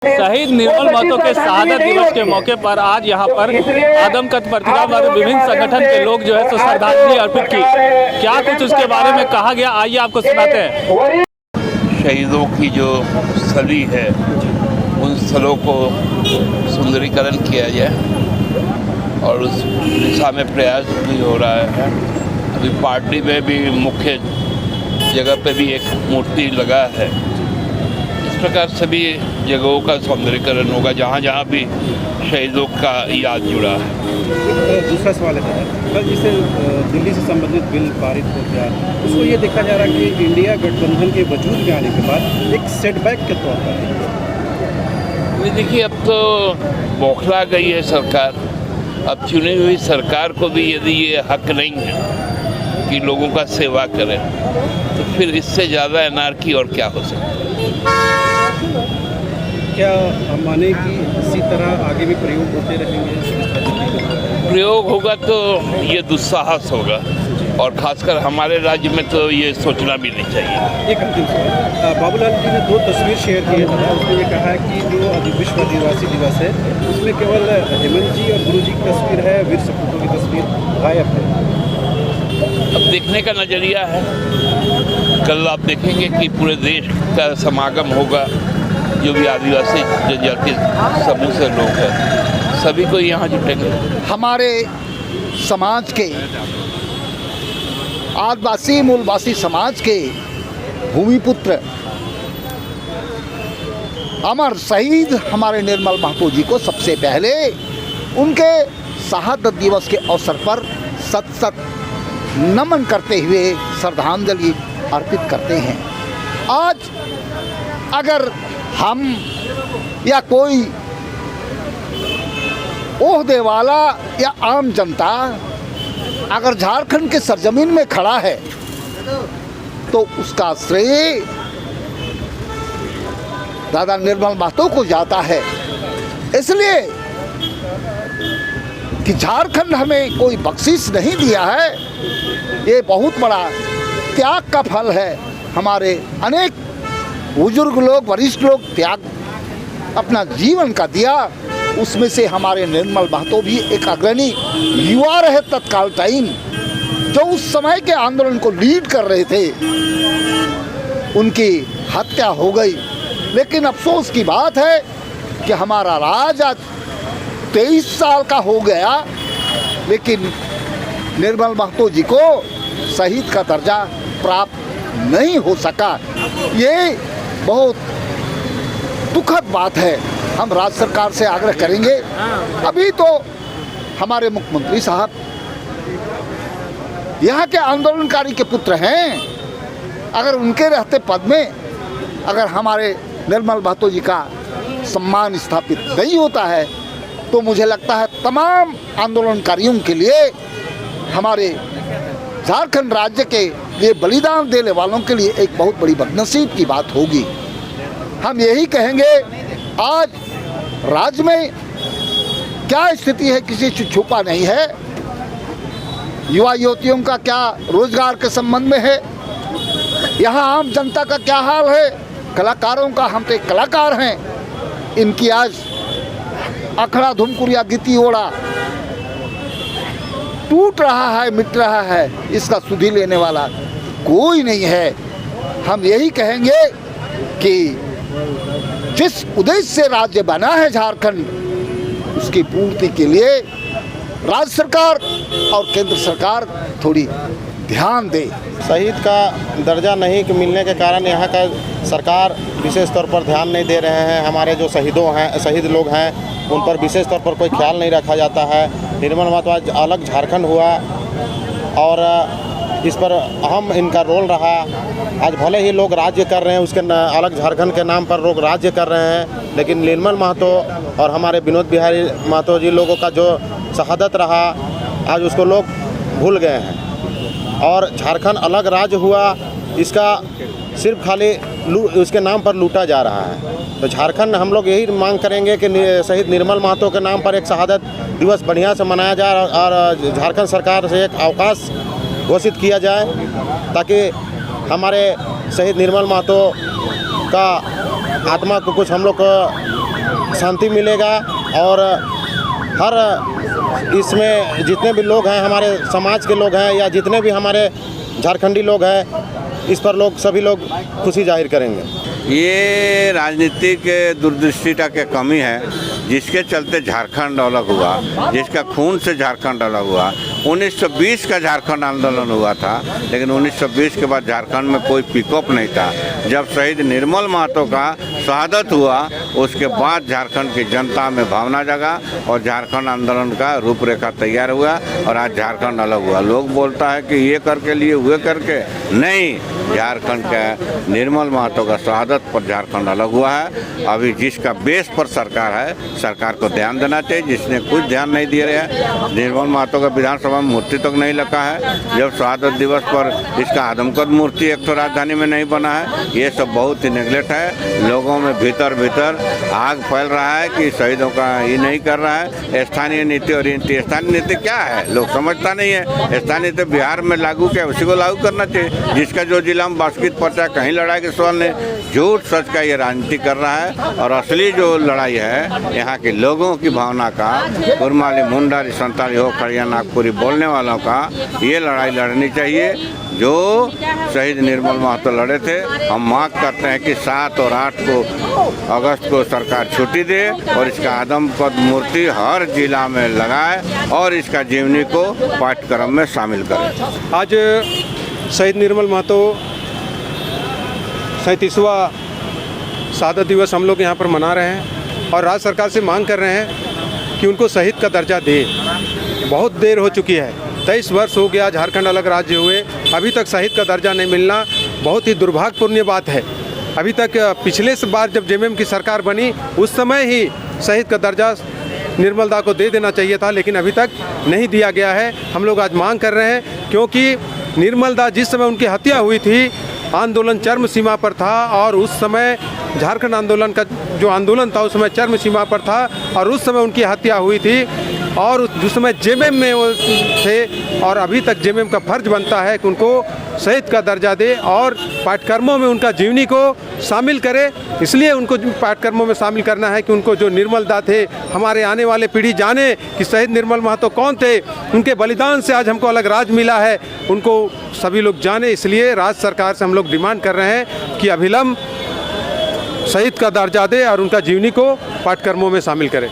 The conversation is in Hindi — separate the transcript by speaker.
Speaker 1: शहीद निर्मल महतो के शहादत दिवस के मौके पर आज यहाँ पर आदमकद पत्रिका पर विभिन्न संगठन के लोग जो है तो श्रद्धांजलि अर्पित की। क्या कुछ उसके बारे में कहा गया, आइए आपको सुनाते हैं।
Speaker 2: शहीदों की जो स्थली है उन स्थलों को सुंदरीकरण किया जाए और उस दिशा में प्रयास भी हो रहा है। अभी पार्टी में भी मुख्य जगह पे भी एक मूर्ति लगा है। इस प्रकार सभी जगहों का सौंदर्यीकरण होगा जहाँ जहाँ भी शहीदों का याद जुड़ा है।
Speaker 3: दूसरा सवाल है कल जिसे दिल्ली से संबंधित बिल पारित हो गया, उसको ये देखा जा रहा है कि इंडिया गठबंधन के वजूद में आने के बाद एक सेटबैक के तौर पर
Speaker 2: नहीं, देखिए अब तो बौखला गई है सरकार। अब चुनी हुई सरकार को भी यदि ये हक नहीं है कि लोगों का सेवा करें तो फिर इससे ज़्यादा एनार्की और क्या हो सकता है।
Speaker 3: क्या हम माने कि इसी तरह आगे भी प्रयोग होते रहेंगे?
Speaker 2: प्रयोग होगा तो ये दुस्साहस होगा और खासकर हमारे राज्य में तो ये सोचना भी नहीं चाहिए।
Speaker 3: एक अंतिम सवाल, बाबूलाल जी ने 2 तस्वीर शेयर की है। उसमें ये कहा है कि जो विश्व आदिवासी दिवस है उसमें केवल हेमंत जी और गुरु जी की तस्वीर है, वीर सपूतों की तस्वीर गायब है।
Speaker 2: अब देखने का नज़रिया है। कल आप देखेंगे कि पूरे देश का समागम होगा। जो भी आदिवासी जनजाति समूह से लोग हैं सभी को यहाँ जुटेंगे।
Speaker 4: हमारे समाज के आदिवासी मूलवासी समाज के भूमिपुत्र अमर शहीद हमारे निर्मल महतो जी को सबसे पहले उनके शहादत दिवस के अवसर पर सत नमन करते हुए श्रद्धांजलि अर्पित करते हैं। आज अगर हम या कोई ओहदे वाला या आम जनता अगर झारखंड के सरजमीन में खड़ा है तो उसका श्रेय दादा निर्मल महतो को जाता है। इसलिए कि झारखंड हमें कोई बख्शिश नहीं दिया है, ये बहुत बड़ा त्याग का फल है। हमारे अनेक बुजुर्ग लोग, वरिष्ठ लोग त्याग अपना जीवन का दिया, उसमें से हमारे निर्मल महतो भी एक अग्रणी युवा रहे तत्काल टाइम, जो उस समय के आंदोलन को लीड कर रहे थे। उनकी हत्या हो गई, लेकिन अफसोस की बात है कि हमारा राज आज 23 साल का हो गया, लेकिन निर्मल महतो जी को शहीद का दर्जा प्राप्त नहीं हो सका। ये बहुत दुखद बात है। हम राज्य सरकार से आग्रह करेंगे, अभी तो हमारे मुख्यमंत्री साहब यहाँ के आंदोलनकारी के पुत्र हैं, अगर उनके रहते पद में अगर हमारे निर्मल महतो जी का सम्मान स्थापित नहीं होता है तो मुझे लगता है तमाम आंदोलनकारियों के लिए, हमारे झारखंड राज्य के लिए बलिदान देने वालों के लिए एक बहुत बड़ी बदनसीब की बात होगी। हम यही कहेंगे, आज राज्य में क्या स्थिति है किसी से छुपा नहीं है। युवा युवतियों का क्या रोजगार के संबंध में है, यहाँ आम जनता का क्या हाल है, कलाकारों का, हम तो एक कलाकार हैं, इनकी आज अखड़ा धुमकुरिया गीती ओड़ा टूट रहा है, मिट रहा है, इसका सुधि लेने वाला कोई नहीं है। हम यही कहेंगे कि जिस उद्देश्य से राज्य बना है झारखंड, उसकी पूर्ति के लिए राज्य सरकार और केंद्र सरकार थोड़ी ध्यान दे।
Speaker 5: शहीद का दर्जा नहीं मिलने के कारण यहाँ का सरकार विशेष तौर पर ध्यान नहीं दे रहे हैं। हमारे जो शहीद लोग हैं उन पर विशेष तौर पर कोई ख्याल नहीं रखा जाता है। निर्मल महतो आज अलग झारखंड हुआ और इस पर अहम इनका रोल रहा। आज भले ही लोग राज्य कर रहे हैं, उसके अलग झारखंड के नाम पर लोग राज्य कर रहे हैं, लेकिन निर्मल महतो और हमारे विनोद बिहारी महतो जी लोगों का जो शहादत रहा आज उसको लोग भूल गए हैं और झारखंड अलग राज्य हुआ, इसका सिर्फ खाली उसके नाम पर लूटा जा रहा है। तो झारखंड हम लोग यही मांग करेंगे कि शहीद निर्मल महतो के नाम पर एक शहादत दिवस बढ़िया से मनाया जाए और झारखंड सरकार से एक अवकाश घोषित किया जाए ताकि हमारे शहीद निर्मल महतो का आत्मा को कुछ हम लोग को शांति मिलेगा और हर इसमें जितने भी लोग हैं, हमारे समाज के लोग हैं या जितने भी हमारे झारखंडी लोग हैं, इस पर सभी लोग खुशी जाहिर करेंगे।
Speaker 6: ये राजनीतिक दूरदृष्टिता की कमी है, जिसके चलते झारखंड अलग हुआ, जिसका खून से झारखंड अलग हुआ। 1920 का झारखंड आंदोलन हुआ था, लेकिन 1920 के बाद झारखंड में कोई पिकअप नहीं था। जब शहीद निर्मल महतो का शहादत हुआ, उसके बाद झारखंड की जनता में भावना जगा और झारखंड आंदोलन का रूपरेखा तैयार हुआ और आज झारखंड अलग हुआ। लोग बोलता है कि ये करके लिए हुए करके, नहीं, झारखंड का निर्मल महतो का शहादत पर झारखंड अलग हुआ है। अभी जिसका बेस पर सरकार है, सरकार को ध्यान देना चाहिए, जिसने कुछ ध्यान नहीं दे रहे हैं। निर्मल महतो का विधानसभा में मूर्ति तक नहीं लगा है। जब शहादत दिवस पर इसका आदमकद मूर्ति एक तो राजधानी में नहीं बना है। ये सब बहुत ही नेगलेक्ट है। लोगों में भीतर भीतर आग फैल रहा है कि शहीदों का ये नहीं कर रहा है। स्थानीय नीति और स्थानीय नीति क्या है, लोग समझता नहीं है। स्थानीय नीति बिहार में लागू क्या, उसी को लागू करना चाहिए। जिसका जो जिला में बास्केट पर्चा, कहीं लड़ाई के सवाल नहीं, झूठ सच का ये राजनीति कर रहा है। और असली जो लड़ाई है यहाँ के लोगों की भावना का, कुरमाली, मुंडारी, संताली हो, खड़िया, नागपुरी बोलने वालों का, ये लड़ाई लड़नी चाहिए जो शहीद निर्मल महतो लड़े थे। हम मांग करते हैं कि 7 और 8 अगस्त को सरकार छुट्टी दे और इसका आदमकद मूर्ति हर जिला में लगाए और इसका जीवनी को पाठ्यक्रम में शामिल करें।
Speaker 3: आज शहीद निर्मल महतो 37वां शहादत दिवस हम लोग यहाँ पर मना रहे हैं और राज्य सरकार से मांग कर रहे हैं कि उनको शहीद का दर्जा दे। बहुत देर हो चुकी है, 23 वर्ष हो गया झारखंड अलग राज्य हुए, अभी तक शहीद का दर्जा नहीं मिलना बहुत ही दुर्भाग्यपूर्ण बात है। अभी तक पिछले बार जब जेएमएम की सरकार बनी, उस समय ही शहीद का दर्जा निर्मल दा को दे देना चाहिए था, लेकिन अभी तक नहीं दिया गया है। हम लोग आज मांग कर रहे हैं क्योंकि निर्मल दा जिस समय उनकी हत्या हुई थी, आंदोलन चरम सीमा पर था और उस समय झारखंड आंदोलन का जो आंदोलन था उस समय चरम सीमा पर था और उस समय उनकी हत्या हुई थी और उस समय जेएमएम में वो थे। और अभी तक जेएमएम का फर्ज बनता है कि उनको शहीद का दर्जा दे और पाठ्यक्रमों में उनका जीवनी को शामिल करे। इसलिए उनको पाठ्यक्रमों में शामिल करना है कि उनको जो निर्मल दा थे, हमारे आने वाले पीढ़ी जाने कि शहीद निर्मल महतो कौन थे, उनके बलिदान से आज हमको अलग राज मिला है, उनको सभी लोग जाने। इसलिए राज्य सरकार से हम लोग डिमांड कर रहे हैं कि अभिलंब शहीद का दर्जा दे और उनका जीवनी को पाठ्यक्रमों में शामिल करें।